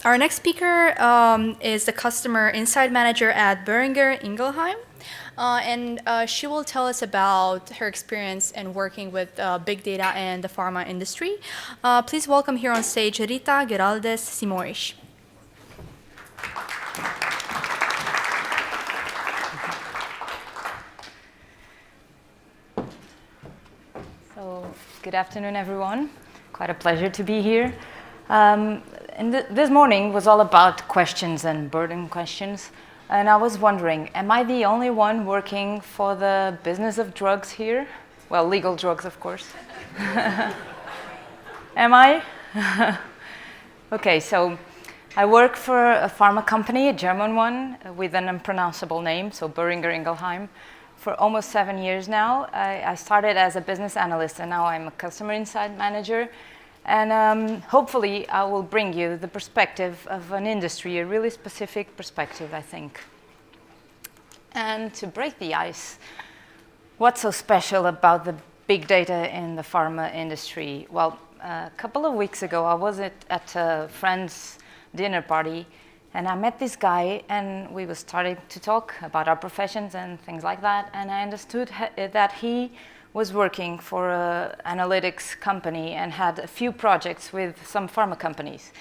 Our next speaker is the customer insight manager at Boehringer Ingelheim. She will tell us about her experience in working with big data and the pharma industry. Please welcome here on stage Rita, Geraldes, Simoes. So, good afternoon, everyone. Quite a pleasure to be here. This morning was all about questions and burden questions. And I was wondering, am I the only one working for the business of drugs here? Well, legal drugs, of course. Am I? Okay, so I work for a pharma company, a German one, with an unpronounceable name, so Boehringer Ingelheim, for almost 7 years now. I started as a business analyst, and now I'm a customer insight manager. And hopefully I will bring you the perspective of an industry, a really specific perspective, I think. And to break the ice, what's so special about the big data in the pharma industry? Well, a couple of weeks ago, I was at a friend's dinner party, and I met this guy, and we were starting to talk about our professions and things like that, and I understood that he was working for an analytics company and had a few projects with some pharma companies.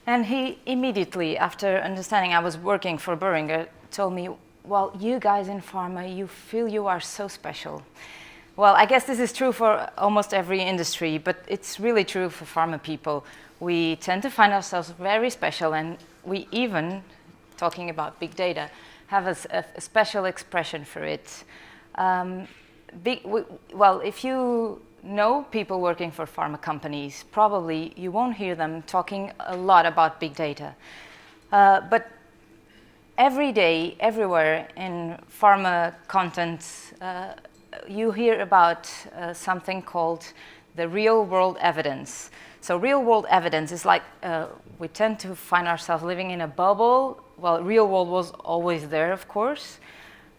And he immediately, after understanding I was working for Boehringer, told me, well, you guys in pharma, you feel you are so special. Well, I guess this is true for almost every industry, but it's really true for pharma people. We tend to find ourselves very special, and we even, talking about big data, have a special expression for it. Well, if you know people working for pharma companies, probably you won't hear them talking a lot about big data. But every day, everywhere in pharma contents, you hear about something called the real-world evidence. So real-world evidence is like we tend to find ourselves living in a bubble. Well, real world was always there, of course.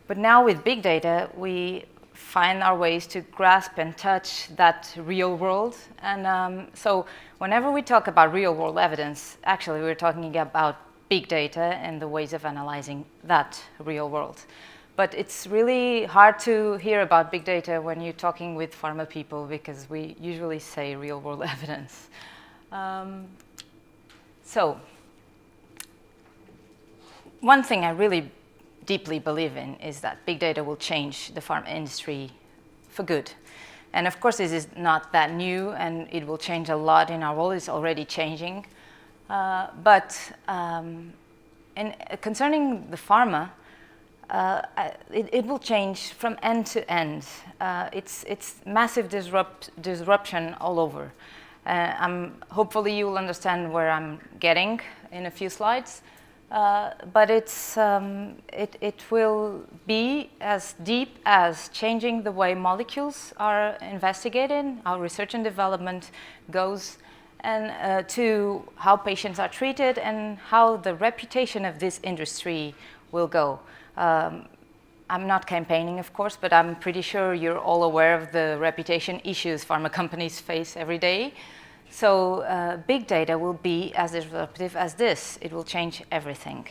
But now with big data, we find our ways to grasp and touch that real world. And so whenever we talk about real world evidence, actually we're talking about big data and the ways of analyzing that real world. But it's really hard to hear about big data when you're talking with pharma people, because we usually say real world evidence. So one thing I really deeply believe in is that big data will change the pharma industry for good. And of course, this is not that new, and it will change a lot in our world. It's already changing. Concerning the pharma, it will change from end to end. It's massive disruption all over. Hopefully you will understand where I'm getting in a few slides. But it will be as deep as changing the way molecules are investigated, how research and development goes, and to how patients are treated and how the reputation of this industry will go. I'm not campaigning, of course, but I'm pretty sure you're all aware of the reputation issues pharma companies face every day. So big data will be as disruptive as this. It will change everything.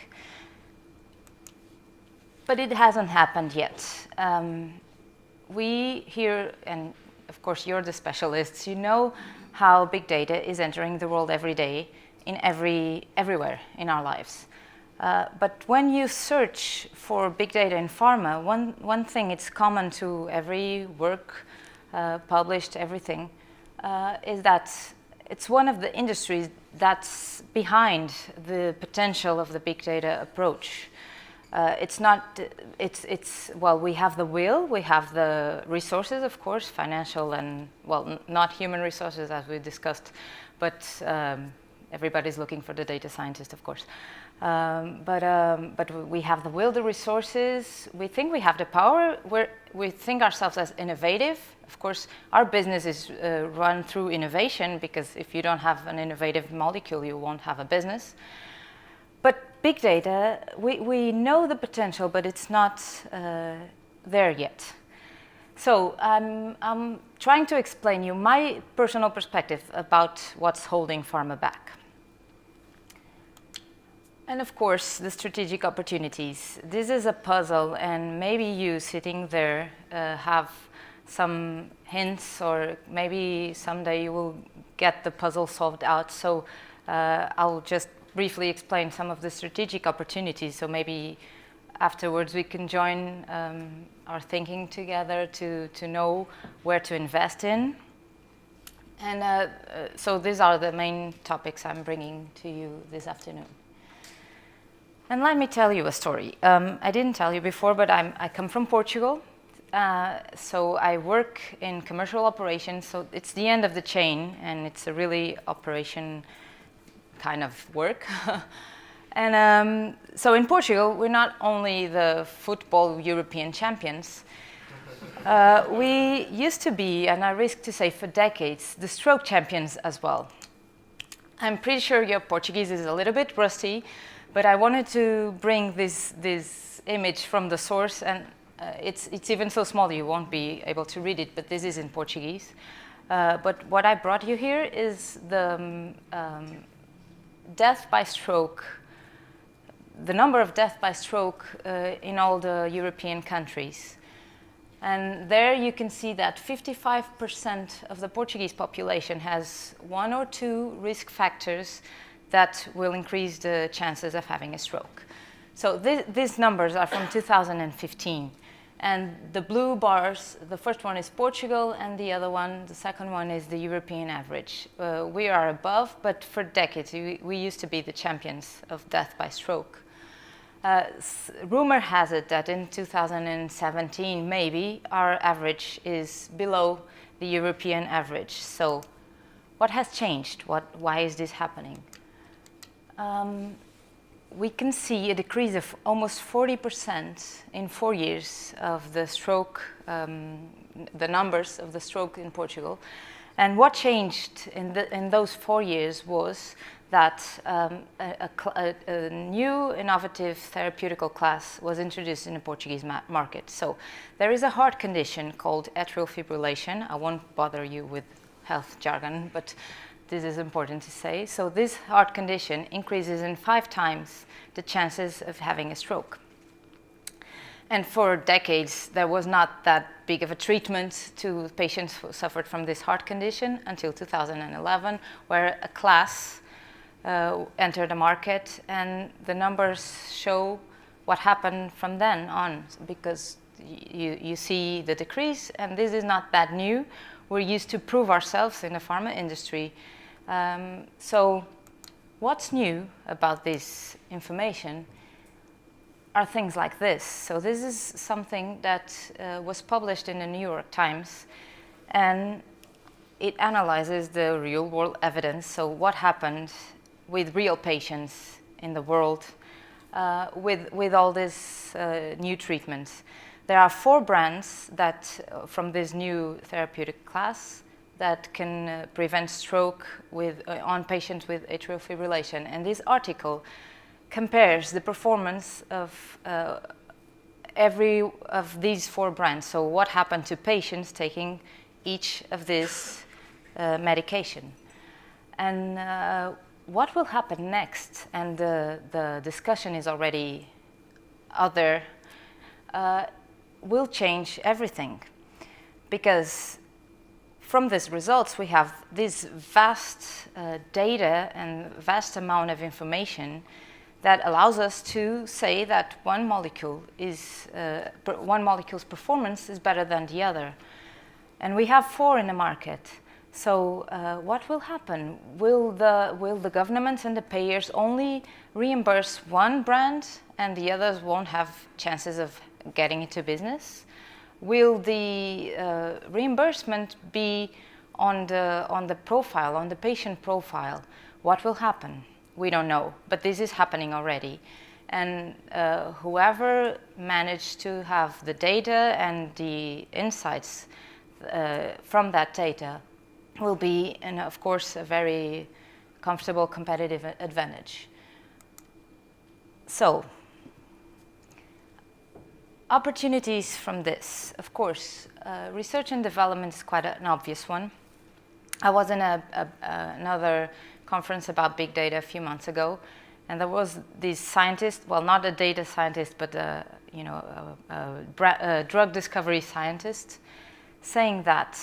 But it hasn't happened yet. We here, and of course you're the specialists, you know how big data is entering the world every day, everywhere in our lives. But when you search for big data in pharma, one thing it's common to every work published, everything, is that it's one of the industries that's behind the potential of the big data approach. Well, we have the will, we have the resources, of course, financial and, well, not human resources as we discussed, but everybody's looking for the data scientist, of course. But we have the will, the resources, we think we have the power, we think ourselves as innovative. Of course, our business is run through innovation, because if you don't have an innovative molecule, you won't have a business. But big data, we know the potential, but it's not there yet. So I'm trying to explain you my personal perspective about what's holding pharma back. And of course, the strategic opportunities. This is a puzzle, and maybe you sitting there have some hints, or maybe someday you will get the puzzle solved out. So I'll just briefly explain some of the strategic opportunities. So maybe afterwards we can join our thinking together to know where to invest in. And so these are the main topics I'm bringing to you this afternoon. And let me tell you a story. I didn't tell you before, but I come from Portugal. So I work in commercial operations. So it's the end of the chain, and it's a really operation kind of work. And so in Portugal, we're not only the football European champions. We used to be, and I risk to say for decades, the stroke champions as well. I'm pretty sure your Portuguese is a little bit rusty, but I wanted to bring this image from the source, and it's even so small you won't be able to read it, but this is in Portuguese. But what I brought you here is the death by stroke, the number of death by stroke in all the European countries. And there you can see that 55% of the Portuguese population has one or two risk factors that will increase the chances of having a stroke. So these numbers are from 2015. And the blue bars, the first one is Portugal, and the second one is the European average. We are above, but for decades we used to be the champions of death by stroke. Rumor has it that in 2017, maybe, our average is below the European average. So what has changed? Why is this happening? We can see a decrease of almost 40% in 4 years of the stroke, the numbers of the stroke in Portugal. And what changed in those 4 years was that a new innovative therapeutical class was introduced in the Portuguese market. So there is a heart condition called atrial fibrillation. I won't bother you with health jargon, but this is important to say. So this heart condition increases in 5 times the chances of having a stroke. And for decades, there was not that big of a treatment to patients who suffered from this heart condition until 2011, where a class entered the market, and the numbers show what happened from then on, because you see the decrease, and this is not that new. We're used to prove ourselves in the pharma industry. So what's new about this information are things like this. So this is something that was published in the New York Times, and it analyzes the real world evidence. So what happened with real patients in the world with all these new treatments. There are 4 brands that from this new therapeutic class that can prevent stroke on patients with atrial fibrillation. And this article compares the performance of every of these 4 brands. So what happened to patients taking each of these medication. And what will happen next, and the discussion is already out there, will change everything. Because from these results, we have this vast data and vast amount of information that allows us to say that one molecule's performance is better than the other. And we have 4 in the market. So what will happen? Will the governments and the payers only reimburse one brand and the others won't have chances of getting into business? Will the reimbursement be on the profile, on the patient profile? What will happen? We don't know, but this is happening already. And whoever managed to have the data and the insights from that data will be, and of course, a very comfortable competitive advantage. So, opportunities from this. Of course, research and development is quite an obvious one. I was in another conference about big data a few months ago, And there was this scientist, well, not a data scientist, but a drug discovery scientist, saying that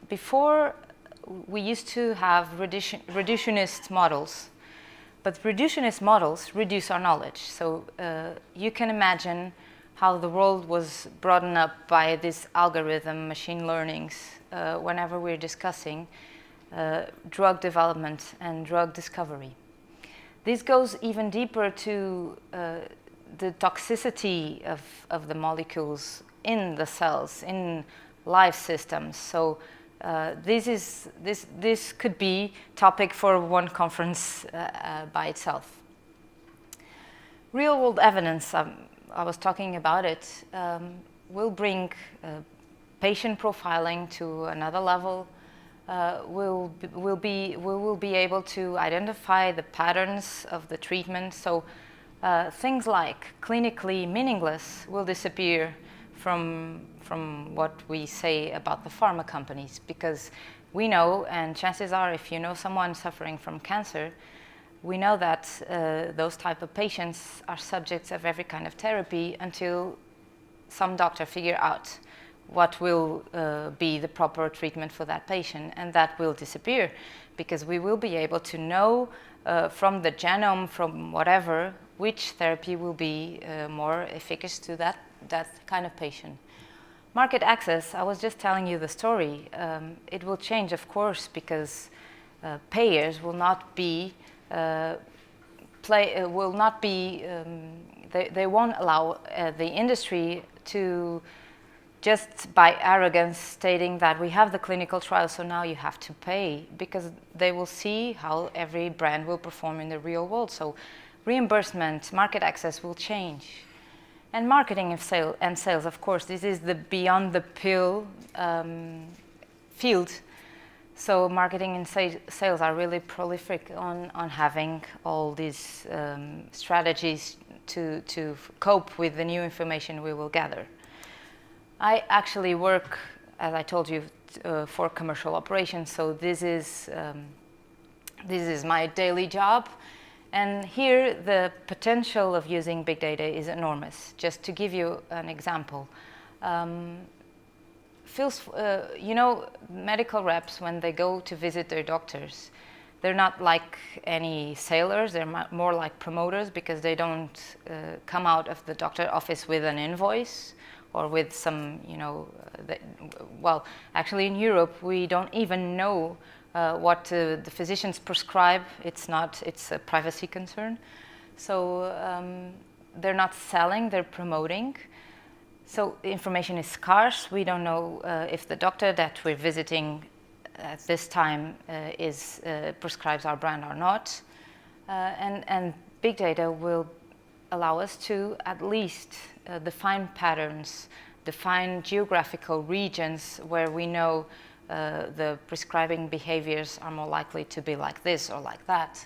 before we used to have reductionist models, but reductionist models reduce our knowledge. So you can imagine how the world was brought up by this algorithm, machine learnings, whenever we're discussing drug development and drug discovery. This goes even deeper to the toxicity of the molecules in the cells, in life systems. So this could be topic for one conference by itself. Real-world evidence, I was talking about it, will bring patient profiling to another level. We will be able to identify the patterns of the treatment. So things like clinically meaningless will disappear from what we say about the pharma companies, because we know, and chances are if you know someone suffering from cancer, we know that those type of patients are subjects of every kind of therapy until some doctor figure out what will be the proper treatment for that patient, and that will disappear because we will be able to know from the genome, from whatever, which therapy will be more efficacious to that kind of patient. Market access, I was just telling you the story. It will change, of course, because payers will not be they won't allow the industry to just by arrogance stating that we have the clinical trial, so now you have to pay, because they will see how every brand will perform in the real world. So reimbursement, market access will change. And marketing and sales, of course, this is the beyond the pill field. So marketing and sales are really prolific on having all these strategies to cope with the new information we will gather. I actually work, as I told you, for commercial operations, so this is my daily job. And here the potential of using big data is enormous. Just to give you an example, medical reps, when they go to visit their doctors, they're not like any sailors, they're more like promoters, because they don't come out of the doctor office with an invoice or with some, well, actually in Europe, we don't even know what the physicians prescribe. It's a privacy concern. So they're not selling, they're promoting. So the information is scarce. We don't know if the doctor that we're visiting at this time prescribes our brand or not. And big data will allow us to at least define patterns, define geographical regions where we know the prescribing behaviors are more likely to be like this or like that.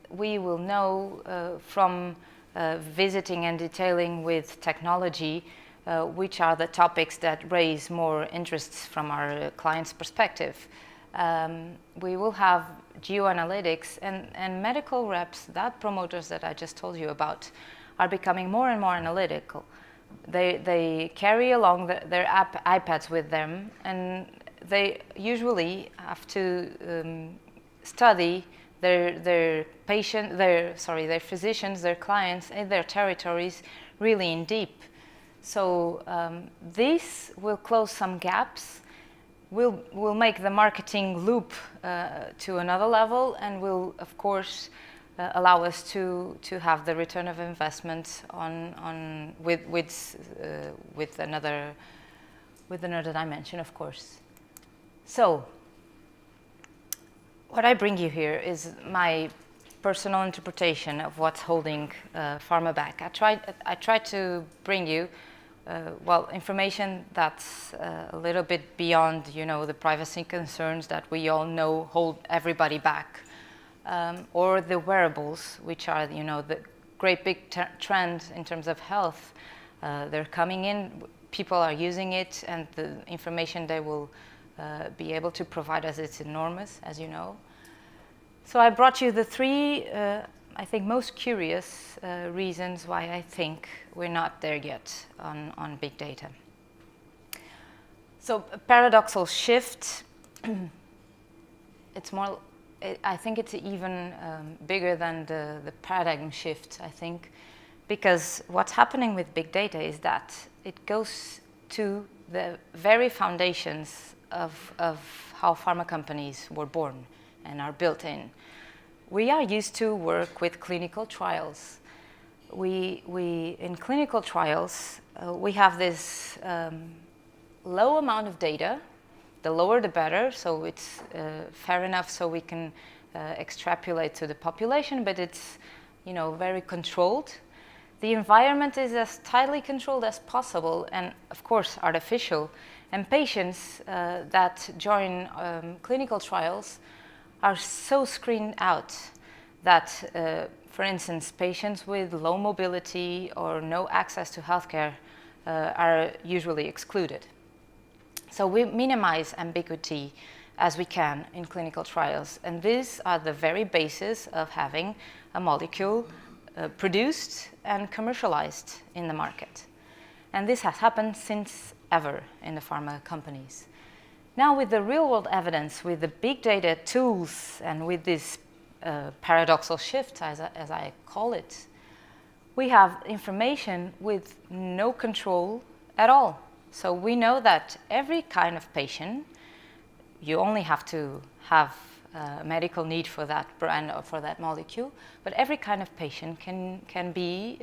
We will know from visiting and detailing with technology which are the topics that raise more interests from our client's perspective. We will have geoanalytics, and medical reps, that promoters that I just told you about, are becoming more and more analytical. They carry along their iPads with them, and they usually have to study their physicians, their clients, and their territories really in deep. So this will close some gaps. Will make the marketing loop to another level, and will, of course, allow us to have the return of investment with another dimension, of course. So what I bring you here is my personal interpretation of what's holding pharma back. I try to bring you information that's a little bit beyond, the privacy concerns that we all know hold everybody back, or the wearables, which are, the great big trend in terms of health. They're coming in, people are using it, and the information they will be able to provide us is enormous, as you know. So I brought you the three, I think, most curious reasons why I think we're not there yet on big data. So a paradoxal shift, it's more, I think it's even bigger than the paradigm shift, I think, because what's happening with big data is that it goes to the very foundations of how pharma companies were born and are built in. We are used to work with clinical trials. In clinical trials, we have this low amount of data. The lower the better, so it's fair enough so we can extrapolate to the population, but it's, you know, very controlled. The environment is as tightly controlled as possible and, of course, artificial. And patients that join clinical trials are so screened out that, for instance, patients with low mobility or no access to healthcare are usually excluded. So we minimize ambiguity as we can in clinical trials. And these are the very basis of having a molecule produced and commercialized in the market. And this has happened since ever in the pharma companies. Now with the real-world evidence, with the big data tools, and with this paradoxal shift, as I call it, we have information with no control at all. So we know that every kind of patient, you only have to have a medical need for that brand or for that molecule, but every kind of patient can be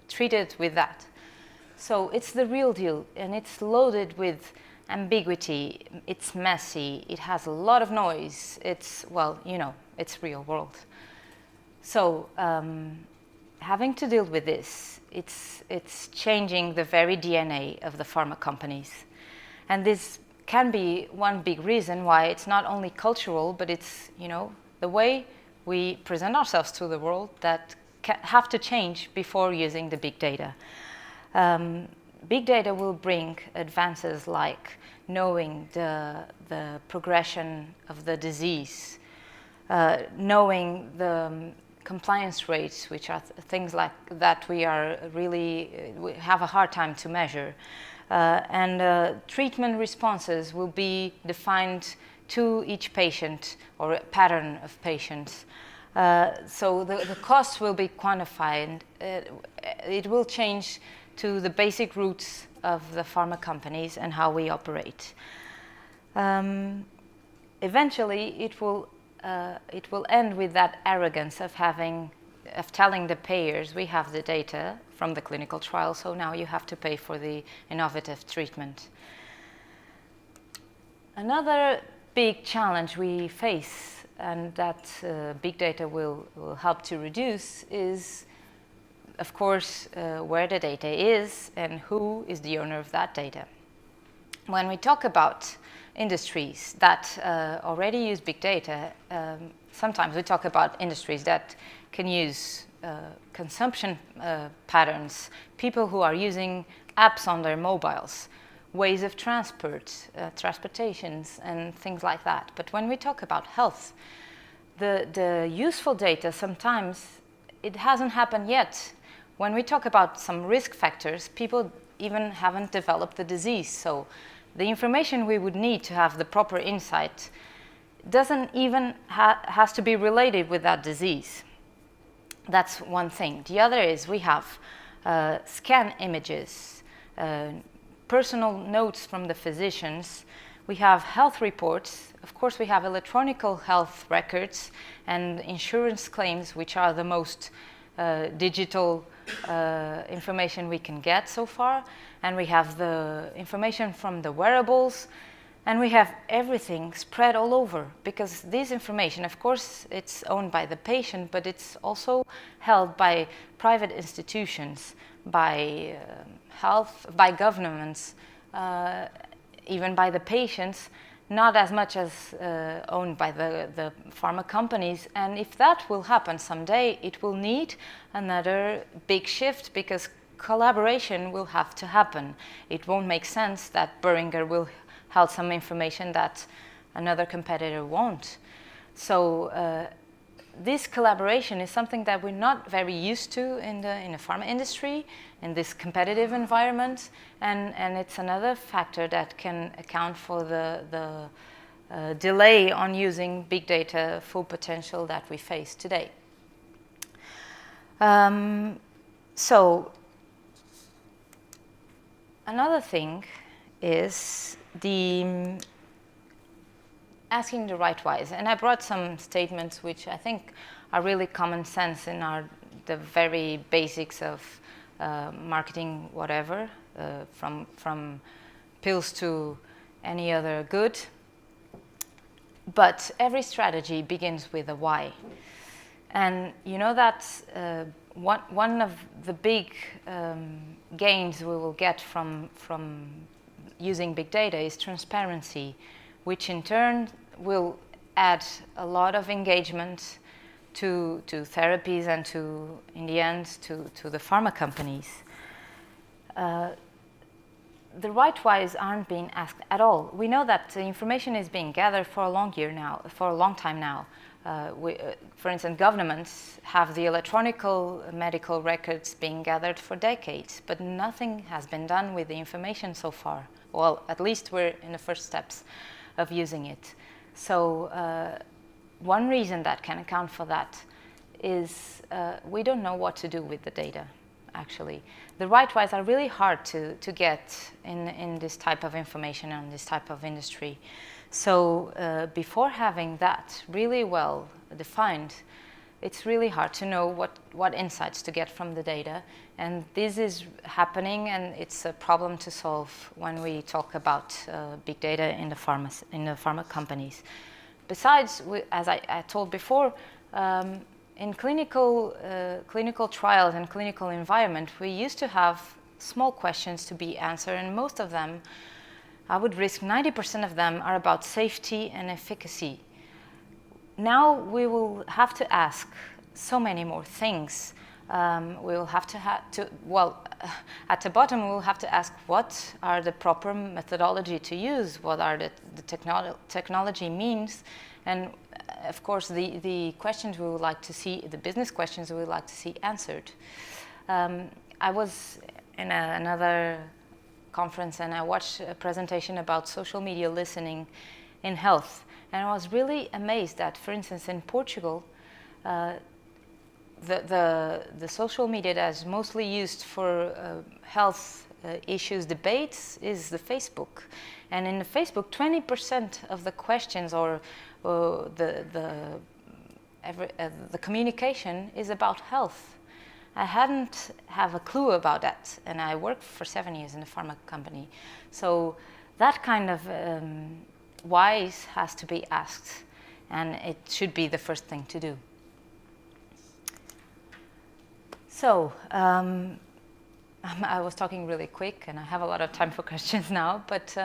treated with that. So it's the real deal, and it's loaded with ambiguity. It's messy. It has a lot of noise. It's, well, you know, it's real world. So having to deal with this, it's changing the very DNA of the pharma companies. And this can be one big reason why it's not only cultural, but it's, you know, the way we present ourselves to the world that have to change before using the big data. Big data will bring advances like knowing the progression of the disease, knowing the compliance rates, which are things like that we have a hard time to measure. And treatment responses will be defined to each patient or a pattern of patients. So the costs will be quantified. It will change to the basic roots of the pharma companies and how we operate. Eventually, it will end with that arrogance of telling the payers, we have the data from the clinical trial, so now you have to pay for the innovative treatment. Another big challenge we face, and that big data will help to reduce, is, of course, where the data is and who is the owner of that data. When we talk about industries that already use big data, sometimes we talk about industries that can use consumption patterns, people who are using apps on their mobiles, ways of transportations, and things like that. But when we talk about health, the useful data, sometimes it hasn't happened yet. When we talk about some risk factors, people even haven't developed the disease. So the information we would need to have the proper insight doesn't even has to be related with that disease. That's one thing. The other is we have scan images, personal notes from the physicians. We have health reports. Of course, we have electronic health records and insurance claims, which are the most digital information we can get so far. And we have the information from the wearables. And we have everything spread all over, because this information, of course, it's owned by the patient, but it's also held by private institutions, by by governments, even by the patients, not as much as owned by the pharma companies. And if that will happen someday, it will need another big shift, because collaboration will have to happen. It won't make sense that Boehringer will hold some information that another competitor won't. So this collaboration is something that we're not very used to in the pharma industry, in this competitive environment, and it's another factor that can account for the delay on using big data full potential that we face today. So another thing is the asking the right whys, and I brought some statements which I think are really common sense in the very basics of marketing, whatever, from pills to any other good. But every strategy begins with a why, and you know that one of the big gains we will get from using big data is transparency, which in turn will add a lot of engagement to therapies and to, in the end, to the pharma companies. The right whys aren't being asked at all. We know that the information is being gathered for a long time now. For instance, governments have the electronic medical records being gathered for decades, but nothing has been done with the information so far. Well, at least we're in the first steps of using it. So one reason that can account for that is we don't know what to do with the data, actually. The right whys are really hard to get in this type of information and this type of industry. So before having that really well defined, it's really hard to know what insights to get from the data. And this is happening, and it's a problem to solve when we talk about big data in the pharma companies. Besides, as I told before, in clinical trials and clinical environment, we used to have small questions to be answered, and most of them, I would risk 90% of them, are about safety and efficacy. Now we will have to ask so many more things. We will have to at the bottom we will have to ask what are the proper methodology to use, what are the technology means, and of course the questions we would like to see, the business questions we would like to see answered. I was in another conference and I watched a presentation about social media listening in health, and I was really amazed that, for instance, in Portugal, the social media that is mostly used for health issues debates is the Facebook. And in the Facebook, 20% of the questions or the communication is about health. I hadn't have a clue about that, and I worked for 7 years in a pharma company. So that kind of whys has to be asked, and it should be the first thing to do. So, I was talking really quick, and I have a lot of time for questions now, but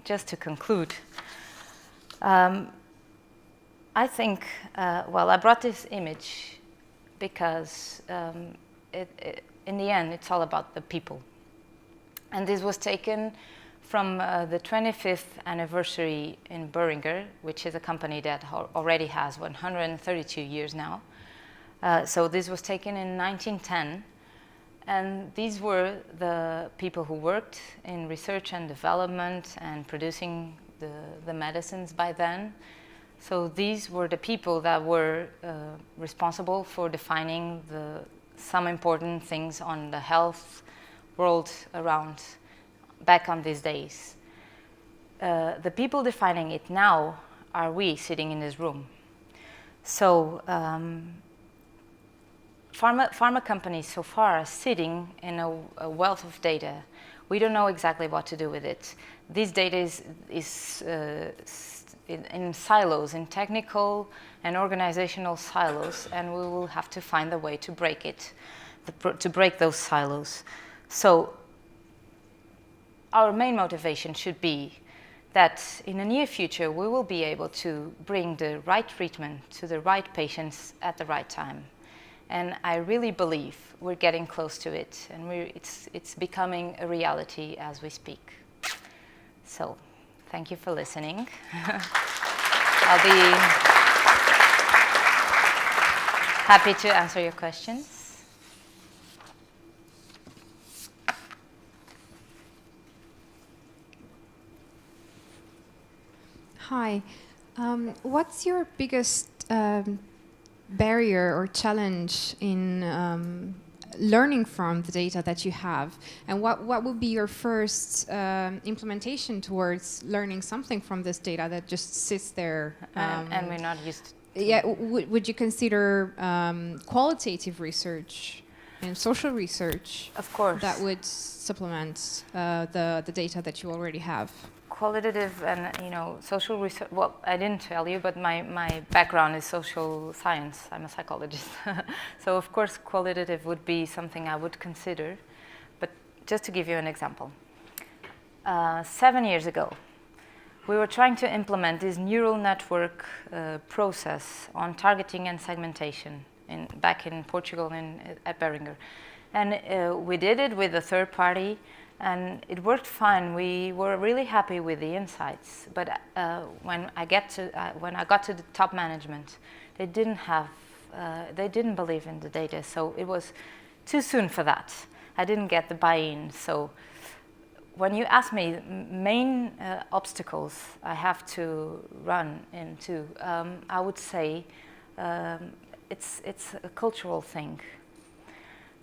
just to conclude, I think, I brought this image because in the end, it's all about the people. And this was taken from the 25th anniversary in Boehringer, which is a company that already has 132 years now. So this was taken in 1910, and these were the people who worked in research and development and producing the medicines by then. So these were the people that were responsible for defining some important things on the health world around back on these days. The people defining it now are we sitting in this room. So pharma companies so far are sitting in a wealth of data. We don't know exactly what to do with it. This data is in silos, in technical and organizational silos, and we will have to find a way to break it, to break those silos. So our main motivation should be that in the near future we will be able to bring the right treatment to the right patients at the right time. And I really believe we're getting close to it, and it's becoming a reality as we speak. So, thank you for listening. Happy to answer your questions. Hi. What's your biggest barrier or challenge in learning from the data that you have? And what would be your first implementation towards learning something from this data that just sits there? And we're not used to. Yeah, would you consider qualitative research and social research? Of course. That would supplement the data that you already have. Qualitative and social research. Well, I didn't tell you, but my background is social science. I'm a psychologist. So of course qualitative would be something I would consider. But just to give you an example, 7 years ago, we were trying to implement this neural network process on targeting and segmentation back in Portugal at Boehringer. And we did it with a third party, and it worked fine. We were really happy with the insights. But when I got to the top management, they didn't believe in the data. So it was too soon for that. I didn't get the buy-in. So when you ask me main obstacles I have to run into, I would say it's a cultural thing.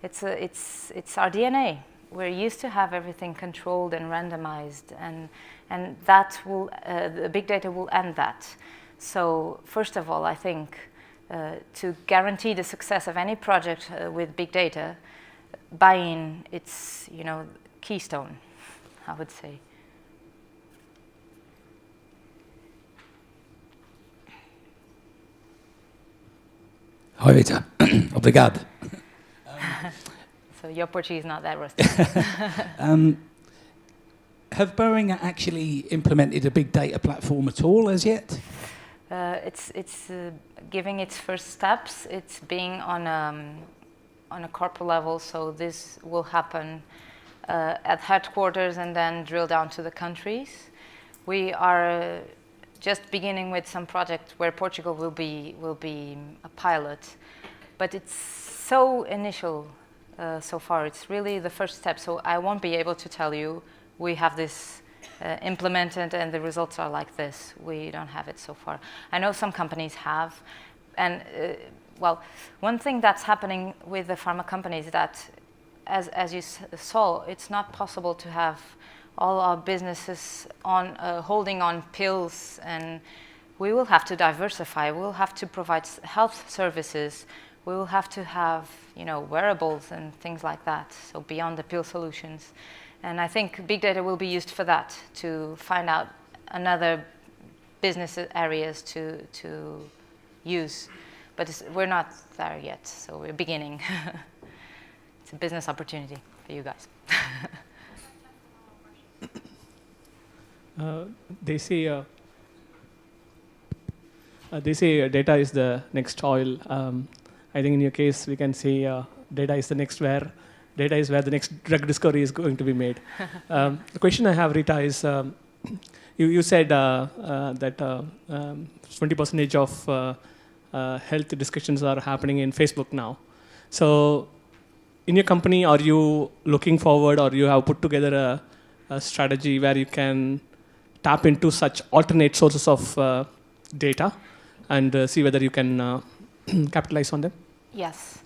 It's our DNA. We're used to have everything controlled and randomized, and that will the big data will end that. So first of all, I think to guarantee the success of any project with big data, buy-in, it's keystone, I would say. Hi, Rita. Obrigado. So your Portuguese is not that rusty. Have Boehringer actually implemented a big data platform at all as yet? It's giving its first steps. It's being on a corporate level, so this will happen at headquarters and then drill down to the countries. We are just beginning with some project where Portugal will be a pilot, but it's so initial so far. It's really the first step, so I won't be able to tell you we have this implemented and the results are like this. We don't have it so far. I know some companies have, and well, one thing that's happening with the pharma companies is that as you saw, it's not possible to have all our businesses on holding on pills, and we will have to diversify. We will have to provide health services. We will have to have wearables and things like that, so beyond the pill solutions. And I think big data will be used for that, to find out another business areas to use. But we're not there yet, so we're beginning. It's a business opportunity for you guys. They say data is the next oil. I think in your case, we can say data is the next where. Data is where the next drug discovery is going to be made. The question I have, Rita, is you said that 20% of health discussions are happening in Facebook now. So in your company, are you looking forward, or you have put together a strategy where you can tap into such alternate sources of data and see whether you can capitalize on them? Yes.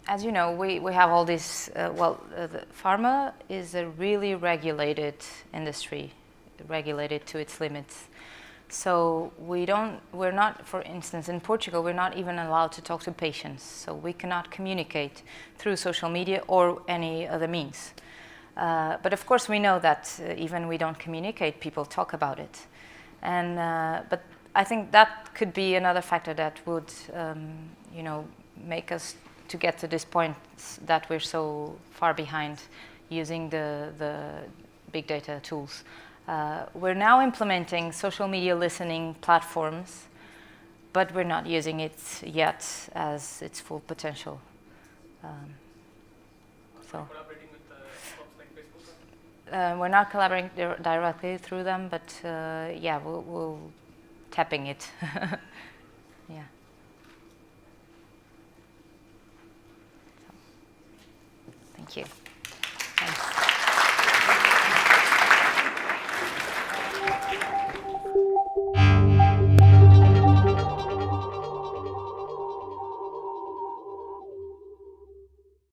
As you know, we have all this, the pharma is a really regulated industry, regulated to its limits. So we're not, for instance, in Portugal, we're not even allowed to talk to patients. So we cannot communicate through social media or any other means. But of course we know that even we don't communicate, people talk about it. And, but I think that could be another factor that would, make us to get to this point that we're so far behind using the big data tools. We're now implementing social media listening platforms, but we're not using it yet as its full potential. So collaborating with folks like Facebook? We're not collaborating directly through them, but yeah, we'll tapping it. Yeah. Thank you.